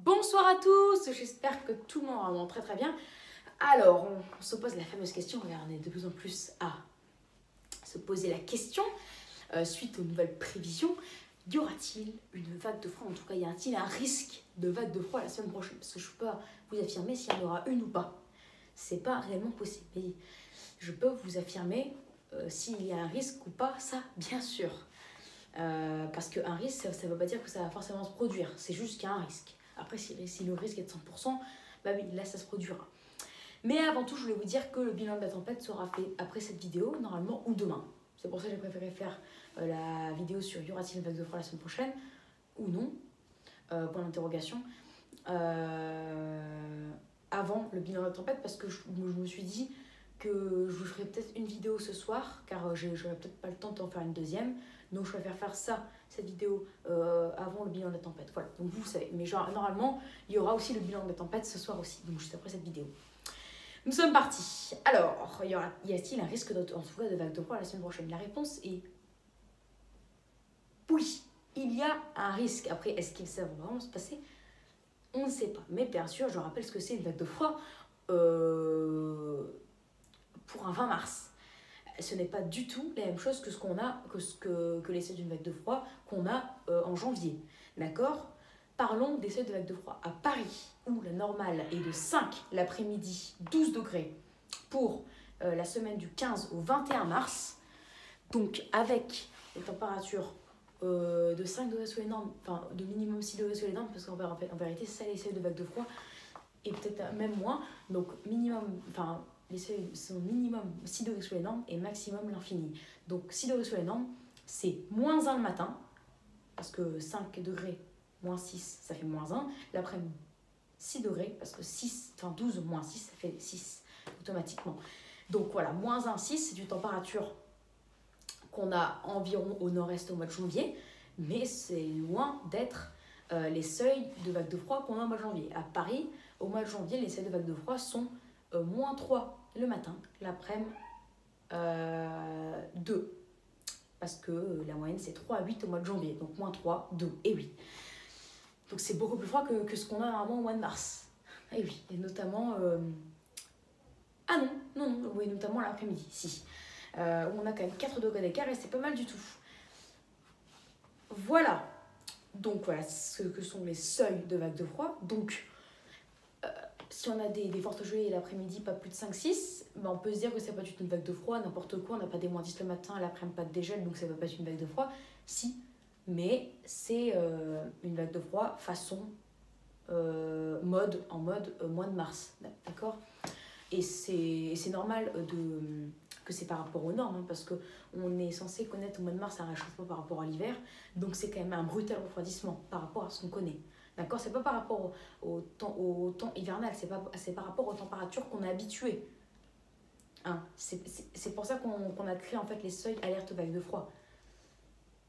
Bonsoir à tous, j'espère que tout le monde va vraiment très bien. Alors, on se pose la fameuse question, on est de plus en plus à se poser la question, suite aux nouvelles prévisions, y aura-t-il une vague de froid? En tout cas, y a-t-il un risque de vague de froid la semaine prochaine? Parce que je ne peux pas vous affirmer s'il y en aura une ou pas. C'est pas réellement possible. Mais je peux vous affirmer s'il y a un risque ou pas, ça, bien sûr. Parce qu'un risque, ça ne veut pas dire que ça va forcément se produire. C'est juste qu'il y a un risque. Après, si le risque est de 100%, bah oui, là, ça se produira. Mais avant tout, je voulais vous dire que le bilan de la tempête sera fait après cette vidéo, normalement, ou demain. C'est pour ça que j'ai préféré faire la vidéo sur y aura-t-il une vague de froid la semaine prochaine, ou non, point d'interrogation, avant le bilan de la tempête, parce que je me suis dit que je vous ferai peut-être une vidéo ce soir, car j'aurai peut-être pas le temps d'en faire une deuxième. Donc je préfère faire cette vidéo avant le bilan de la tempête. Voilà, donc vous savez. Mais genre, normalement, il y aura aussi le bilan de la tempête ce soir aussi, donc juste après cette vidéo. Nous sommes partis. Alors, y a-t-il un risque en tout cas de vague de froid la semaine prochaine? La réponse est oui. Il y a un risque. Après, est-ce que ça va vraiment se passer? On ne sait pas. Mais bien sûr, je rappelle ce que c'est une vague de froid pour un 20 mars. Ce n'est pas du tout la même chose que ce qu'on a, que les seuils d'une vague de froid qu'on a en janvier. D'accord? Parlons des seuils de vague de froid. À Paris, où la normale est de 5 l'après-midi, 12 degrés, pour la semaine du 15 au 21 mars, donc avec les températures de 5 degrés sous les normes, enfin de minimum 6 degrés sous les normes, parce qu'en vérité, c'est ça les seuils de vague de froid, et peut-être même moins, donc minimum, enfin les seuils sont minimum 6 degrés sous les normes et maximum l'infini. Donc 6 degrés sous les normes, c'est moins 1 le matin, parce que 5 degrés moins 6, ça fait moins 1. L'après-midi, 6 degrés, parce que 12 moins 6, ça fait 6 automatiquement. Donc voilà, moins 1, 6, c'est une température qu'on a environ au nord-est au mois de janvier, mais c'est loin d'être les seuils de vague de froid qu'on a au mois de janvier. À Paris, au mois de janvier, les seuils de vague de froid sont moins 3 le matin, l'après-midi 2. Parce que la moyenne c'est 3 à 8 au mois de janvier, donc moins 3, 2 et 8. Donc c'est beaucoup plus froid que ce qu'on a normalement au mois de mars. Et oui, et notamment... Ah non, oui, notamment l'après-midi, si. Où on a quand même 4 degrés d'écart et c'est pas mal du tout. Voilà. Donc voilà ce que sont les seuils de vague de froid. Donc... si on a des fortes gelées l'après-midi, pas plus de 5-6, ben on peut se dire que ça peut être une vague de froid, n'importe quoi, on n'a pas des moins 10 le matin, l'après-midi pas de dégel, donc ça ne va pas être une vague de froid. Si, mais c'est une vague de froid façon en mode mois de mars, d'accord? Et c'est normal que c'est par rapport aux normes, hein, parce qu'on est censé connaître au mois de mars un réchauffement par rapport à l'hiver, donc c'est quand même un brutal refroidissement par rapport à ce qu'on connaît. D'accord? C'est pas par rapport au temps hivernal, c'est par rapport aux températures qu'on est habitué. Hein? C'est pour ça qu'on a créé en fait les seuils alerte vague de froid.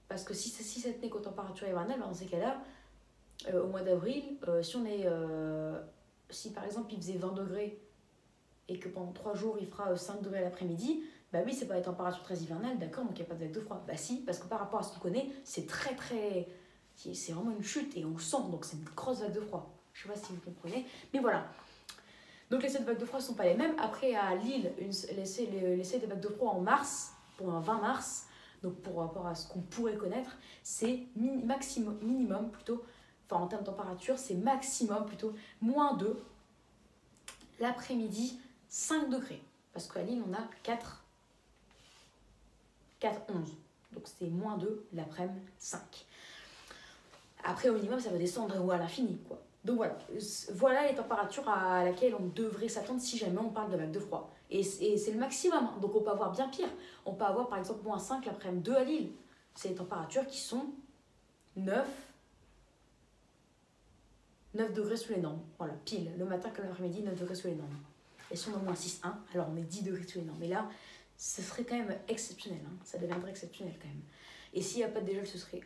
Parce que si ça tenait qu'aux températures hivernales, dans ces cas-là, au mois d'avril, si par exemple il faisait 20 degrés et que pendant 3 jours il fera 5 degrés l'après-midi, bah oui, c'est pas des températures très hivernales, d'accord, donc il n'y a pas de vague de froid. Bah si, parce que par rapport à ce qu'on connaît, c'est c'est vraiment une chute et on le sent, donc c'est une grosse vague de froid. Je sais pas si vous comprenez, mais voilà. Donc les seuils de vagues de froid ne sont pas les mêmes. Après à Lille, les seuils de vagues de froid en mars, pour un 20 mars, donc pour rapport à ce qu'on pourrait connaître, c'est minimum plutôt, enfin en termes de température, c'est maximum plutôt moins 2. L'après-midi, 5 degrés. Parce qu'à Lille, on a 11. Donc c'est moins 2, l'après-midi, 5. Après, au minimum, ça va descendre ou à l'infini, quoi. Donc voilà les températures à laquelle on devrait s'attendre si jamais on parle de vague de froid. Et c'est le maximum, hein. Donc on peut avoir bien pire. On peut avoir par exemple moins 5 l'après-midi 2 à Lille. C'est les températures qui sont 9 degrés sous les normes. Voilà, pile, le matin comme l'après-midi, 9 degrés sous les normes. Et si on a moins 6, 1, alors on est 10 degrés sous les normes. Mais là, ce serait quand même exceptionnel, hein. Ça deviendrait exceptionnel quand même. Et s'il n'y a pas de dégel, ce serait...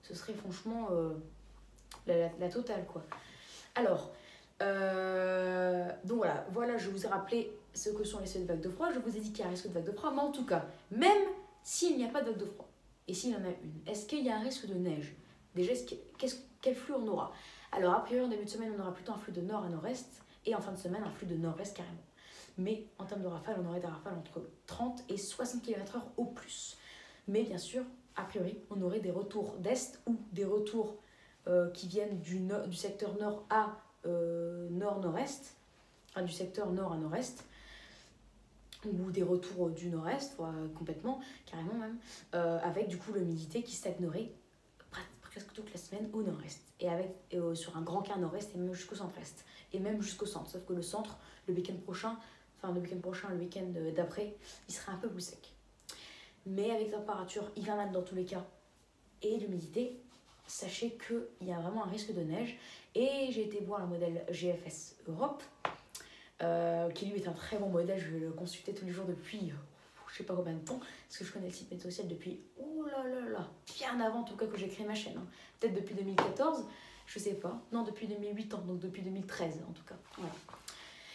ce serait franchement la totale, quoi. Alors, donc voilà, je vous ai rappelé ce que sont les seuils de vague de froid. Je vous ai dit qu'il y a un risque de vague de froid, mais en tout cas, même s'il n'y a pas de vague de froid, et s'il y en a une, est-ce qu'il y a un risque de neige? Déjà, quel flux on aura. Alors, a priori, en début de semaine, on aura plutôt un flux de nord à nord-est, et en fin de semaine, un flux de nord-est carrément. Mais en termes de rafales, on aurait des rafales entre 30 et 60 km/h au plus. Mais bien sûr, a priori, on aurait des retours d'est ou des retours qui viennent du secteur nord à nord-nord-est, enfin du secteur nord à nord-est, ou des retours du nord-est, complètement, carrément même, avec du coup l'humidité qui stagnerait presque toute la semaine au nord-est, et sur un grand quart nord-est et même jusqu'au centre-est, et même jusqu'au centre, sauf que le centre, le week-end prochain, le week-end d'après, il sera un peu plus sec. Mais avec température hivernale dans tous les cas, et l'humidité, sachez qu'il y a vraiment un risque de neige, et j'ai été voir le modèle GFS Europe, qui lui est un très bon modèle, je vais le consulter tous les jours depuis je sais pas combien de temps, parce que je connais le site Météo Ciel depuis, bien avant en tout cas que j'ai créé ma chaîne, hein. Peut-être depuis 2014, je sais pas, non depuis 2008 ans, donc depuis 2013 en tout cas,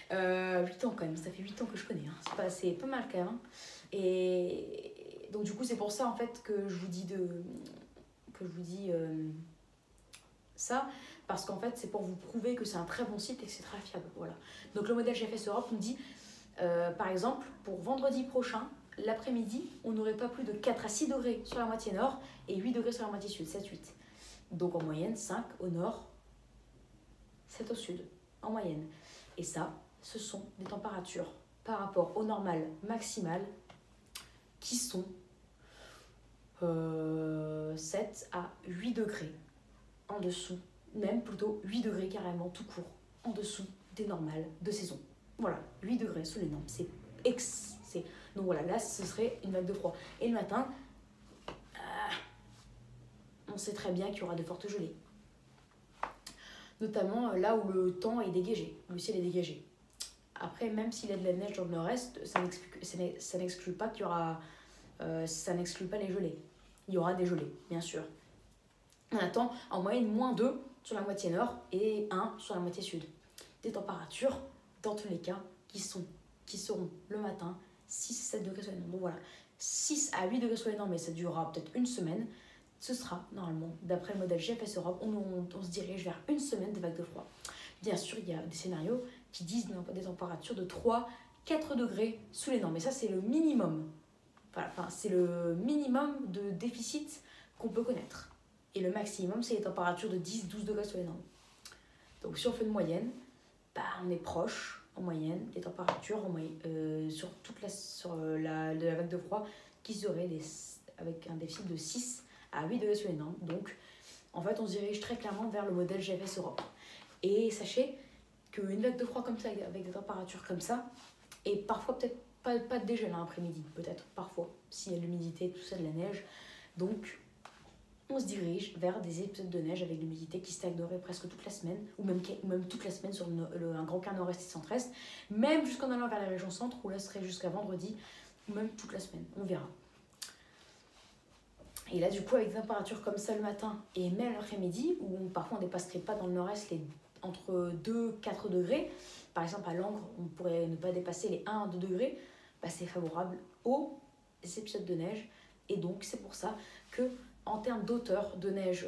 voilà. 8 ans quand même, ça fait 8 ans que je connais, hein. C'est pas mal quand même, hein. Et donc du coup c'est pour ça en fait que je vous dis ça, parce qu'en fait c'est pour vous prouver que c'est un très bon site et que c'est très fiable, voilà. Donc le modèle GFS Europe nous dit par exemple pour vendredi prochain, l'après-midi on n'aurait pas plus de 4 à 6 degrés sur la moitié nord et 8 degrés sur la moitié sud, 7-8. Donc en moyenne 5 au nord, 7 au sud, en moyenne. Et ça, ce sont des températures par rapport au normal maximal qui sont 7 à 8 degrés en dessous, même plutôt 8 degrés carrément tout court, en dessous des normales de saison. Voilà, 8 degrés sous les normes, donc voilà, là ce serait une vague de froid. Et le matin, on sait très bien qu'il y aura de fortes gelées. Notamment là où le temps est dégagé, le ciel est dégagé. Après, même s'il y a de la neige dans le nord-est, ça n'exclut pas qu'il y aura... ça n'exclut pas les gelées. Il y aura des gelées, bien sûr. On attend en moyenne -2 sur la moitié nord et 1 sur la moitié sud. Des températures, dans tous les cas, qui seront le matin 6-7 degrés sur les normes. Donc voilà, 6 à 8 degrés sur les normes, mais ça durera peut-être une semaine. Ce sera, normalement, d'après le modèle GFS Europe, on se dirige vers une semaine de vagues de froid. Bien sûr, il y a des scénarios qui disent des températures de 3-4 degrés sous les normes. Mais ça, c'est le minimum. Enfin, c'est le minimum de déficit qu'on peut connaître. Et le maximum, c'est les températures de 10-12 degrés sous les normes. Donc, si on fait une moyenne, on est proche, en moyenne, des températures sur la vague de froid qui serait avec un déficit de 6 à 8 degrés sous les normes. Donc, en fait, on se dirige très clairement vers le modèle GFS Europe. Et sachez qu'une vague de froid comme ça, avec des températures comme ça, et parfois peut-être pas de dégel l'après-midi, peut-être, parfois, s'il y a de l'humidité, tout ça, de la neige. Donc, on se dirige vers des épisodes de neige avec l'humidité qui stagnerait presque toute la semaine, ou même toute la semaine sur un grand quart nord-est et centre-est, même jusqu'en allant vers la région centre, où là ce serait jusqu'à vendredi, ou même toute la semaine, on verra. Et là, du coup, avec des températures comme ça le matin et même l'après-midi, où parfois on ne dépasserait pas dans le nord-est entre 2-4 degrés, par exemple à Langres, on pourrait ne pas dépasser les 1-2 degrés, c'est favorable aux épisodes de neige. Et donc, c'est pour ça que en termes d'auteur de neige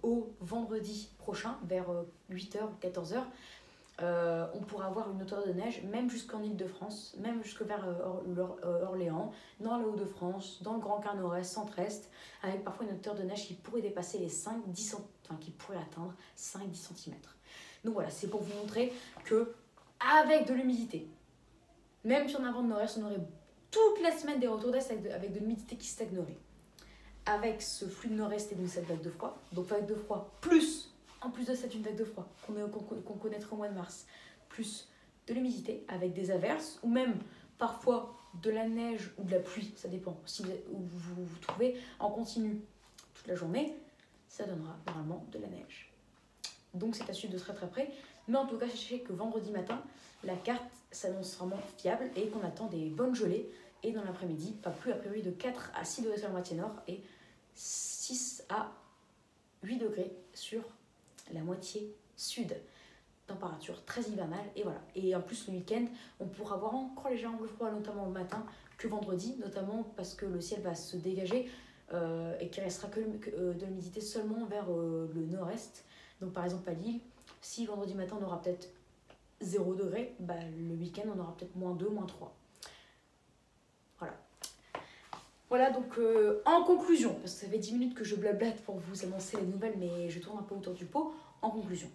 au vendredi prochain, vers 8h ou 14h, on pourra avoir une hauteur de neige même jusqu'en Île-de-France, même jusque vers Orléans, dans le Hauts-de-France, dans le Grand Quart Nord-Est, Centre-Est, avec parfois une hauteur de neige qui pourrait dépasser les 5-10 cm, qui pourrait atteindre 5-10 cm. Donc voilà, c'est pour vous montrer que avec de l'humidité, même si on a un vent de nord-est, on aurait toute la semaine des retours d'est avec de l'humidité qui stagnerait. Avec ce flux de nord-est et de cette vague de froid, donc vague de froid plus, en plus de cette une vague de froid qu'on connaîtra au mois de mars, plus de l'humidité avec des averses ou même parfois de la neige ou de la pluie, ça dépend, où vous vous trouvez en continu toute la journée, ça donnera normalement de la neige. Donc c'est à suivre de très très près, mais en tout cas sachez que vendredi matin, la carte s'annonce vraiment fiable et qu'on attend des bonnes gelées, et dans l'après-midi, pas plus a priori de 4 à 6 degrés sur la moitié nord et 6 à 8 degrés sur la moitié sud. Température très hivernale, et voilà. Et en plus, le week-end, on pourra avoir encore légèrement le froid, notamment le matin, que vendredi, notamment parce que le ciel va se dégager et qu'il restera que de l'humidité seulement vers le nord-est. Donc par exemple à Lille, si vendredi matin on aura peut-être 0 degré, bah, le week-end on aura peut-être -2, -3. Voilà. Voilà, donc en conclusion, parce que ça fait 10 minutes que je blablate pour vous annoncer les nouvelles, mais je tourne un peu autour du pot. En conclusion,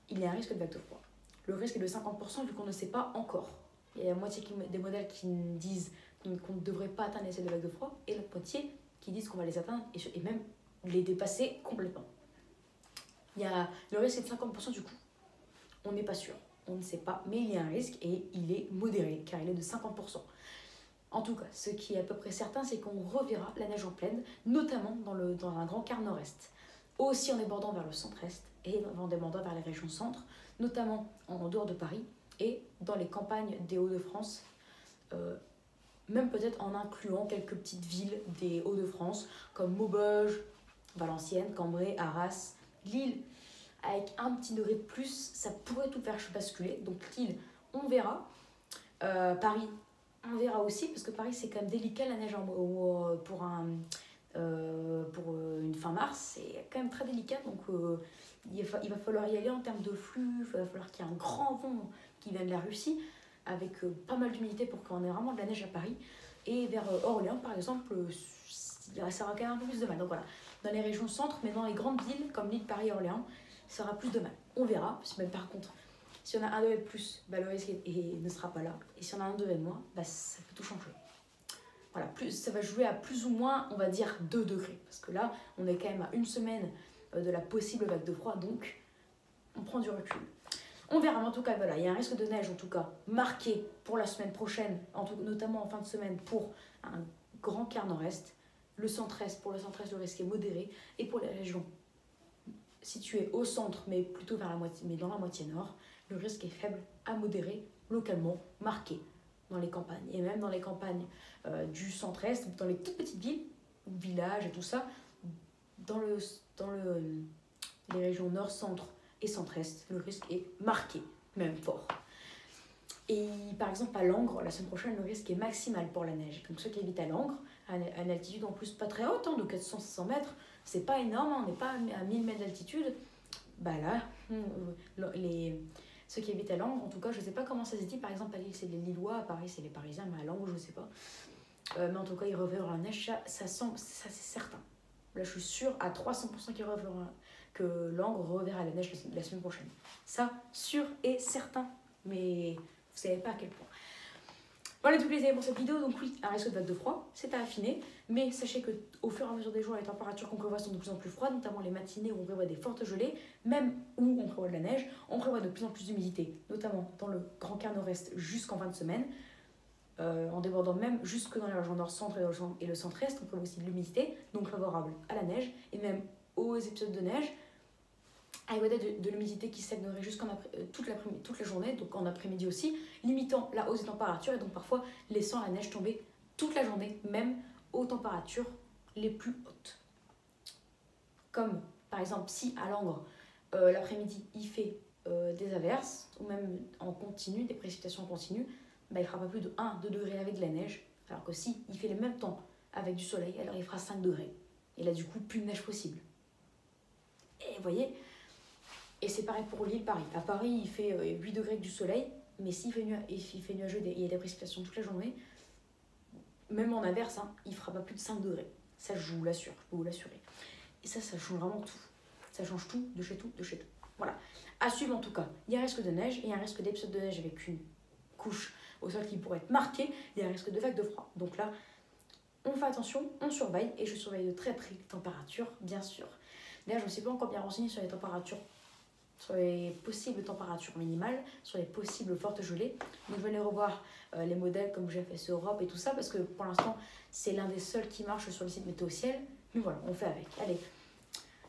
il y a un risque de vague de froid. Le risque est de 50% vu qu'on ne sait pas encore. Il y a la moitié des modèles qui disent qu'on ne devrait pas atteindre les seuils de vague de froid, et l'autre moitié qui disent qu'on va les atteindre et même les dépasser complètement. Il y a le risque est de 50% du coup. On n'est pas sûr, on ne sait pas, mais il y a un risque et il est modéré car il est de 50%. En tout cas, ce qui est à peu près certain, c'est qu'on reverra la neige en plaine, notamment dans un grand quart nord-est. Aussi en débordant vers le centre-est et en débordant vers les régions centres, notamment en dehors de Paris et dans les campagnes des Hauts-de-France, même peut-être en incluant quelques petites villes des Hauts-de-France, comme Maubeuge, Valenciennes, Cambrai, Arras, Lille. Avec un petit degré de plus, ça pourrait tout faire basculer. Donc Lille, on verra. Paris, on verra aussi, parce que Paris, c'est quand même délicat la neige pour une fin mars. C'est quand même très délicat, donc il va falloir y aller en termes de flux. Il va falloir qu'il y ait un grand vent qui vienne de la Russie, avec pas mal d'humidité pour qu'on ait vraiment de la neige à Paris. Et vers Orléans, par exemple, ça aura quand même un peu plus de mal. Donc voilà, dans les régions centres, mais dans les grandes villes, comme Lille, Paris, Orléans, ça aura plus de mal. On verra, mais par contre, si on a un degré de plus, bah, le risque ne sera pas là. Et si on a un degré de moins, bah, ça peut tout changer. Voilà, ça va jouer à plus ou moins, on va dire, 2 degrés. Parce que là, on est quand même à une semaine de la possible vague de froid, donc on prend du recul. On verra, mais en tout cas, voilà, il y a un risque de neige, en tout cas, marqué pour la semaine prochaine, notamment en fin de semaine, pour un grand quart nord-est. Le centre-est, pour le centre-est, le risque est modéré. Et pour les régions situées au centre, mais plutôt vers la moitié, mais dans la moitié nord, le risque est faible à modéré, localement marqué dans les campagnes. Et même dans les campagnes du centre-est, dans les toutes petites villes, villages et tout ça, dans les régions nord-centre et centre-est, le risque est marqué, même fort. Et par exemple à Langres, la semaine prochaine, le risque est maximal pour la neige. Donc ceux qui habitent à Langres, à une altitude en plus pas très haute, de 400-500 mètres, c'est pas énorme, on n'est pas à 1000 mètres d'altitude, bah là, ceux qui habitent à Langres, en tout cas, je sais pas comment ça se dit, par exemple à Lille c'est les Lillois, à Paris c'est les Parisiens, mais à Langres je sais pas. Mais en tout cas, ils reverront la neige, ça c'est certain. Là je suis sûre à 300% que Langres reverra la neige la semaine prochaine. Ça, sûr et certain, mais vous savez pas à quel point. Voilà tous les amis pour cette vidéo. Donc oui, un risque de vague de froid, c'est à affiner, mais sachez que au fur et à mesure des jours, les températures qu'on prévoit sont de plus en plus froides, notamment les matinées où on prévoit des fortes gelées, même où on prévoit de la neige, on prévoit de plus en plus d'humidité, notamment dans le grand quart nord-est jusqu'en fin de semaine, en débordant même jusque dans les régions nord-centre et le centre-est, on prévoit aussi de l'humidité, donc favorable à la neige, et même aux épisodes de neige, avec de l'humidité qui stagnerait toute la journée, donc en après-midi aussi, limitant la hausse des températures et donc parfois laissant la neige tomber toute la journée, même aux températures les plus hautes. Comme par exemple si à Langres, l'après-midi, il fait des averses, ou même en continu, des précipitations en continu, bah, il fera pas plus de 1-2 degrés avec de la neige, alors que si il fait le même temps avec du soleil, alors il fera 5 degrés. Et là du coup, plus de neige possible. Et vous voyez, et c'est pareil pour l'île Paris. À Paris, il fait 8 degrés avec du soleil, mais s'il fait nuageux et il y a des précipitations toute la journée, même en averse, il ne fera pas plus de 5 degrés. Ça, je vous l'assure, je peux vous l'assurer. Et ça change vraiment tout. Ça change tout, de chez tout, de chez tout. Voilà. À suivre en tout cas, il y a un risque de neige, et un risque d'épisode de neige avec une couche au sol qui pourrait être marquée, il y a un risque de vague de froid. Donc là, on fait attention, on surveille, et je surveille de très près les températures, bien sûr. D'ailleurs, je ne me suis pas encore bien renseignée sur les températures, sur les possibles températures minimales, sur les possibles fortes gelées. Donc je vais aller revoir les modèles comme j'ai fait sur Europe et tout ça, parce que pour l'instant, c'est l'un des seuls qui marche sur le site Météo Ciel. Mais voilà, on fait avec. Allez.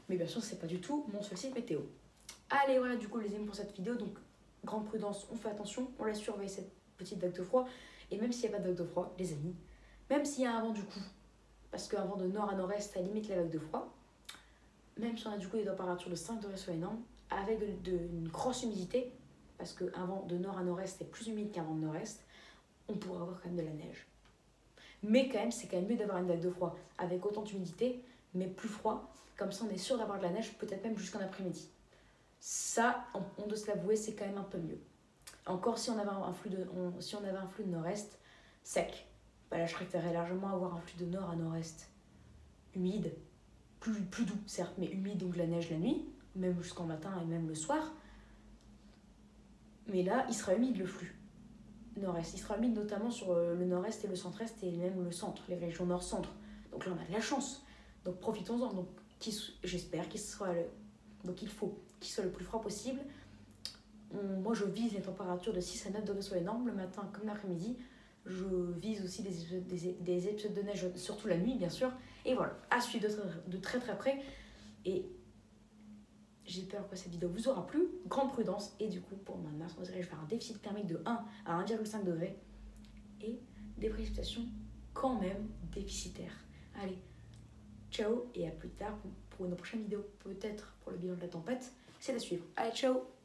Mais bien sûr, c'est pas du tout mon seul site météo. Allez, voilà, du coup, les amis, pour cette vidéo. Donc, grande prudence, on fait attention, on la surveille, cette petite vague de froid. Et même s'il n'y a pas de vague de froid, les amis, même s'il y a un vent du coup, parce qu'un vent de nord à nord-est, ça limite la vague de froid, même si on a du coup des températures de 5 degrés sur les normes, avec une grosse humidité, parce qu'un vent de nord à nord-est est plus humide qu'un vent de nord-est, on pourrait avoir quand même de la neige. Mais quand même, c'est quand même mieux d'avoir une vague de froid avec autant d'humidité, mais plus froid. Comme ça, on est sûr d'avoir de la neige, peut-être même jusqu'en après-midi. Ça, on doit se l'avouer, c'est quand même un peu mieux. Encore si on avait un flux de nord-est sec, bah là je préférais largement avoir un flux de nord à nord-est humide, plus doux certes, mais humide, donc la neige la nuit, même jusqu'en matin et même le soir. Mais là, il sera humide le flux nord-est. Il sera humide notamment sur le nord-est et le centre-est et même le centre, les régions nord-centre. Donc là, on a de la chance. Donc profitons-en. Donc j'espère qu'il sera donc il faut qu'il soit le plus froid possible. Moi, je vise les températures de 6 à 9 degrés sur les normes, le matin comme l'après-midi. Je vise aussi des épisodes de neige, surtout la nuit, bien sûr. Et voilà, à suivre de très très près. Et j'ai peur que cette vidéo vous aura plu. Grande prudence. Et du coup, pour le mois de mars, je vais faire un déficit thermique de 1 à 1,5 degré. Et des précipitations quand même déficitaires. Allez, ciao et à plus tard pour une prochaine vidéo. Peut-être pour le bilan de la tempête. C'est à suivre. Allez, ciao!